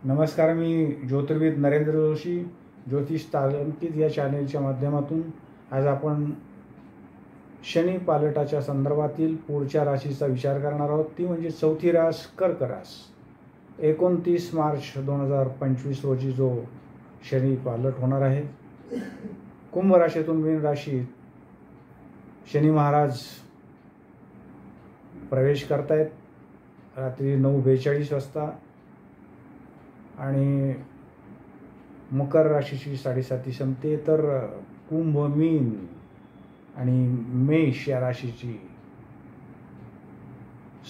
नमस्कार, मी ज्योतिर्विद नरेंद्र जोशी, ज्योतिष तालंकित या चॅनेलच्या माध्यमातून आज आपण शनी पालटाच्या संदर्भातील पुढच्या राशीचा विचार करणार आहोत. ती म्हणजे चौथी रास कर्क रास. 29 मार्च 2025 रोजी जो शनी पालट होणार आहे. कुंभ राशीतून मीन राशीत शनी महाराज प्रवेश करतायत रात्री 9:42 वाजता आणि मकर राशीची 7:30 संपते. तर कुंभ, मीन आणि मेष या राशीची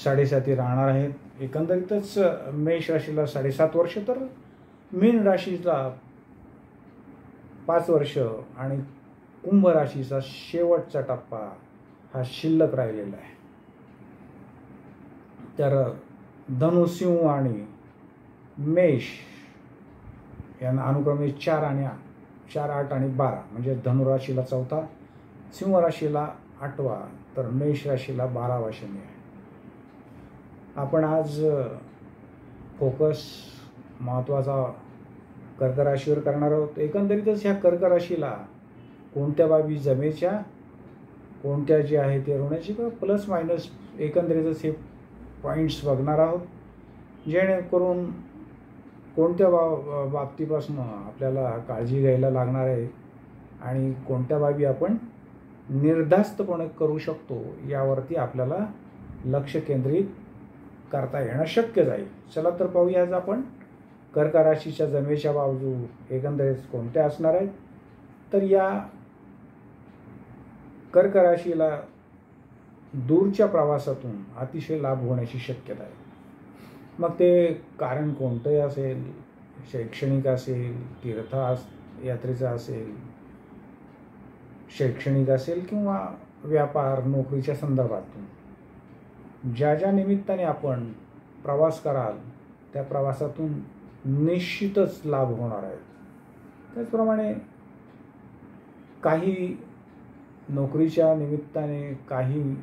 7:30 राहणार आहेत. एकंदरीतच मेष राशीला 7.5 वर्ष, तर मीन राशीला 5 वर्ष आणि कुंभ राशीचा शेवटचा टप्पा हा शिल्लक राहिलेला आहे. तर धनु, सिंह आणि मेष यांना अनुक्रमे 4, 8 आणि 12 म्हणजे धनुराशीला 4था, सिंह राशीला 8वा, तर मेष राशीला 12वा शनी आहे. आपण आज फोकस महत्त्वाचा कर्क राशीवर करणार आहोत. एकंदरीतच ह्या कर्क राशीला कोणत्या बाबी जमेच्या, कोणत्या जे आहे ते ऋणाची किंवा प्लस मायनस एकंदरीतच हे पॉईंट्स बघणार आहोत, जेणेकरून कोणत्या बाबतीपासून आपल्याला काळजी घ्यायला लागणार आहे आणि कोणत्या बाबी आपण निर्धास्तपणे करू शकतो यावरती आपल्याला लक्ष केंद्रित करता येणं शक्य जाईल. चला तर पाहूया आज आपण कर्क राशीच्या जमेच्या बाजू एकंदरीत कोणत्या असणार आहेत. तर या कर्क राशीला दूरच्या प्रवासातून अतिशय लाभ होण्याची शक्यता आहे. मग ते कारण कोणतंही असेल, शैक्षणिक असेल, तीर्थयात्रेचं असेल, शैक्षणिक असेल किंवा व्यापार नोकरीच्या संदर्भातून ज्या निमित्ताने आपण प्रवास कराल त्या प्रवासातून निश्चितच लाभ होणार आहे. त्याचप्रमाणे काही नोकरीच्या निमित्ताने, काही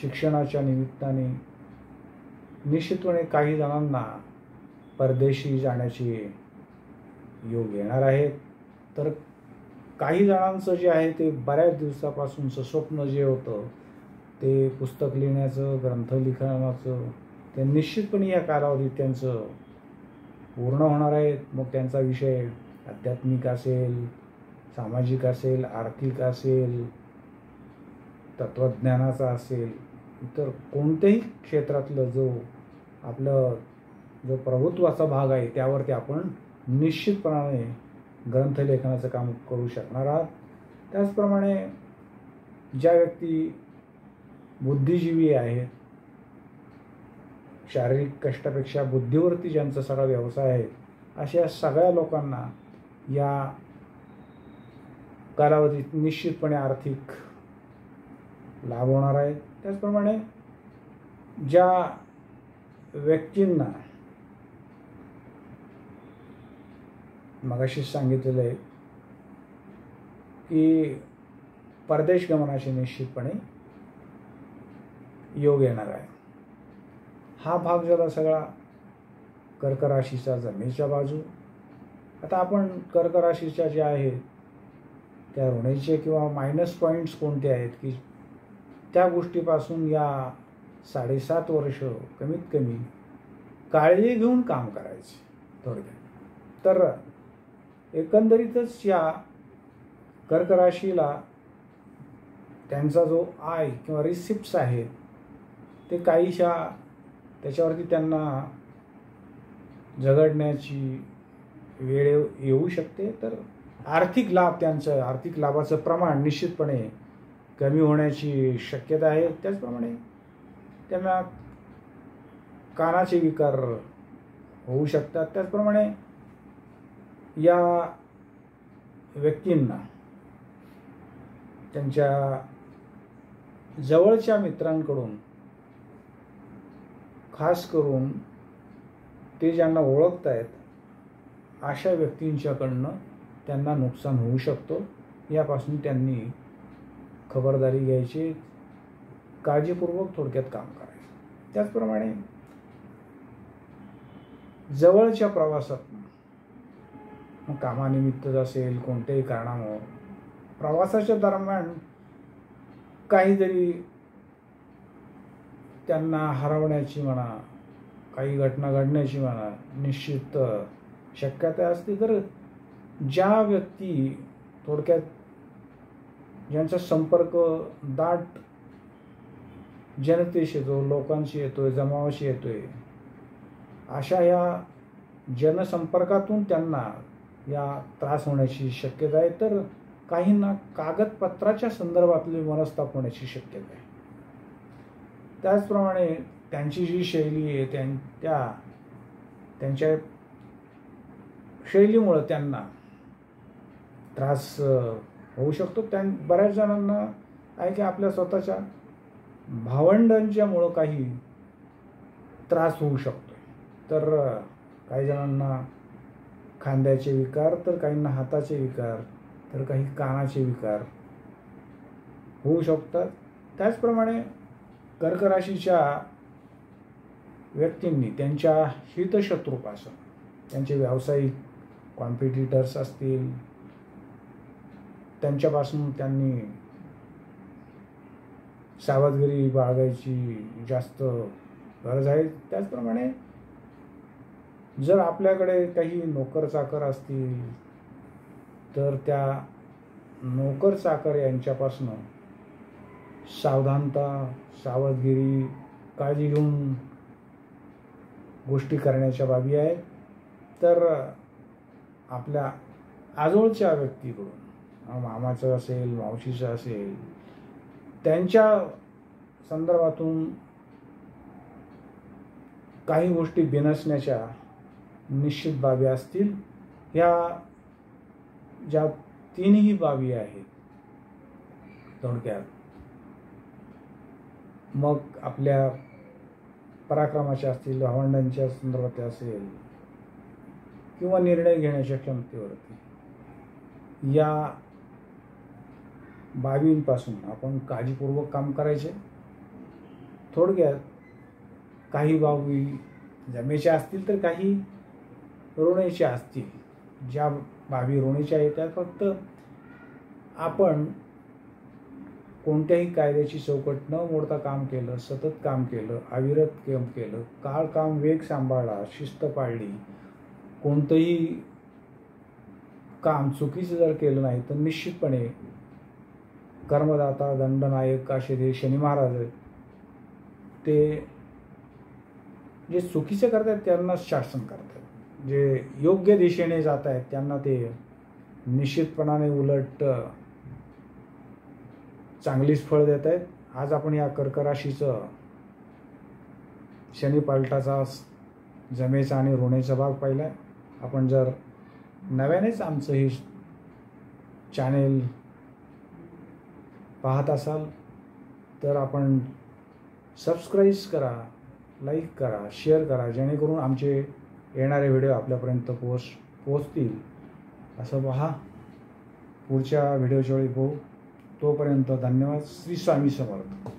शिक्षणाच्या निमित्ताने निश्चितपणे काही जणांना परदेशी जाण्याचे योग येणार आहेत. तर काही जणांचं जे आहे ते बऱ्याच दिवसापासूनचं स्वप्न जे होतं ते पुस्तक लिहिण्याचं, ग्रंथ लिखाणाचं, ते निश्चितपणे या कालावधीत त्यांचं पूर्ण होणार आहे. मग त्यांचा विषय आध्यात्मिक असेल, सामाजिक असेल, आर्थिक असेल, तत्त्वज्ञानाचा असेल, इतर कोणत्याही क्षेत्रातलं जो प्रभुत्वाचा भाग आहे त्यावरती आपण निश्चितपणाने ग्रंथलेखनाचं काम करू शकणार आहात. त्याचप्रमाणे ज्या व्यक्ती बुद्धिजीवी आहेत, शारीरिक कष्टापेक्षा बुद्धीवरती ज्यांचा सगळा व्यवसाय आहे, अशा सगळ्या लोकांना या कालावधीत निश्चितपणे आर्थिक लाभ होणार आहे. त्याचप्रमाणे ज्या व्यक्तींना मगाशीच सांगितलेलं आहे की परदेश गमनाचे निश्चितपणे योग येणार आहे. हा भाग झाला सगळा कर्क राशीचा जमेच्या बाजू. आता आपण कर्क राशीच्या ज्या आहेत त्या ऋणाचे किंवा मायनस पॉईंट्स कोणते आहेत की त्या गोष्टीपासून या 7.5 वर्ष कमीत कमी काळजी घेऊन काम करायचे थोडक्यात. तर एकंदरीतच या कर्क राशीला त्यांचा जो आय किंवा रिसिप्ट्स आहेत ते काहीशा त्याच्यावरती त्यांना झगडण्याची वेळ येऊ शकते. तर आर्थिक लाभाचं प्रमाण निश्चितपणे कमी होण्याची शक्यता आहे. त्याचप्रमाणे त्यांना कानाचे विकार होऊ शकतात. त्याचप्रमाणे या व्यक्तींना त्यांच्या जवळच्या मित्रांकडून, खास करून ते ज्यांना ओळखतायत अशा व्यक्तींच्याकडनं त्यांना नुकसान होऊ शकतो. यापासून त्यांनी खबरदारी घ्यायची, काळजीपूर्वक थोडक्यात काम करायचं. त्याचप्रमाणे जवळच्या प्रवासात मग कामानिमित्त असेल कोणत्याही कारणामुळे प्रवासाच्या दरम्यान काहीतरी त्यांना हरवण्याची म्हणा, काही घटना घडण्याची म्हणा निश्चित शक्यता असते. तर ज्या व्यक्ती थोडक्यात ज्यांचा संपर्क दाट जनतेशी येतो, लोकांशी येतोय, जमावाशी येतोय, अशा या जनसंपर्कातून त्यांना या त्रास होण्याची शक्यता आहे. तर काहींना कागदपत्राच्या संदर्भातली मनस्ताप होण्याची शक्यता आहे. त्याचप्रमाणे त्यांची जी शैली आहे त्यांच्या शैलीमुळं त्यांना त्रास होऊ शकतो. बऱ्याच जणांना आहे की आपल्या स्वतःच्या भावंडांच्यामुळं काही त्रास होऊ शकतो. तर काही जणांना खांद्याचे विकार, तर काहींना हाताचे विकार, तर काही कानाचे विकार होऊ शकतात. त्याचप्रमाणे कर्क राशीच्या व्यक्तींनी त्यांच्या हितशत्रूपासून, त्यांचे व्यावसायिक कॉम्पिटिटर्स असतील, त्यांच्यापासून त्यांनी सावधगिरी बाळगायची जास्त गरज आहे. त्याचप्रमाणे जर आपल्याकडे काही नोकर चाकर असतील तर त्या नोकर चाकर यांच्यापासून सावधानता, सावधगिरी, काळजी घेऊन गोष्टी करण्याच्या बाबी आहेत. तर आपल्या आजोळच्या व्यक्तीकडून, मामाचं असेल, मावशीचं असेल, त्यांच्या संदर्भातून काही गोष्टी बिनसण्याच्या निश्चित बाबी असतील. ह्या ज्या तीनही बाबी आहेत थोडक्यात, मग आपल्या पराक्रमाच्या असतील, भावंडांच्या संदर्भात असेल किंवा निर्णय घेण्याच्या क्षमतेवरती, या बाबींपासून आपण काळजीपूर्वक काम करायचे. थोडक्यात काही बाबी जमेच्या असतील तर काही ऋणेच्या असतील. ज्या बाबी ऋणेच्या आहेत त्या फक्त आपण कोणत्याही कायद्याची चौकट न मोडता काम केलं, सतत काम केलं, अविरत काम केलं, काळ काम वेग सांभाळला, शिस्त पाळली, कोणतंही काम चुकीचं जर केलं नाही तर निश्चितपणे कर्मदाता दंडनायक असे ते शनी महाराज आहेत, ते जे चुकीचं करतात त्यांना शासन करतात, जे योग्य दिशेने जात आहेत त्यांना ते निश्चितपणाने उलट चांगलीच फळ देत आहेत. आज आपण या कर्क राशीचं शनी पालटाचा जमेचा आणि ऋणेचा भाग पाहिला आहे. आपण जर नव्यानेच आमचं हे चॅनेल पाहत असाल तर आपण सबस्क्राईब करा, लाईक करा, शेअर करा, जेणेकरून आमचे येणारे व्हिडिओ आपल्यापर्यंत पोहोचतील. असं पहा. पुढच्या व्हिडिओच्या वेळी पाहू. तोपर्यंत धन्यवाद. श्री स्वामी समर्थ.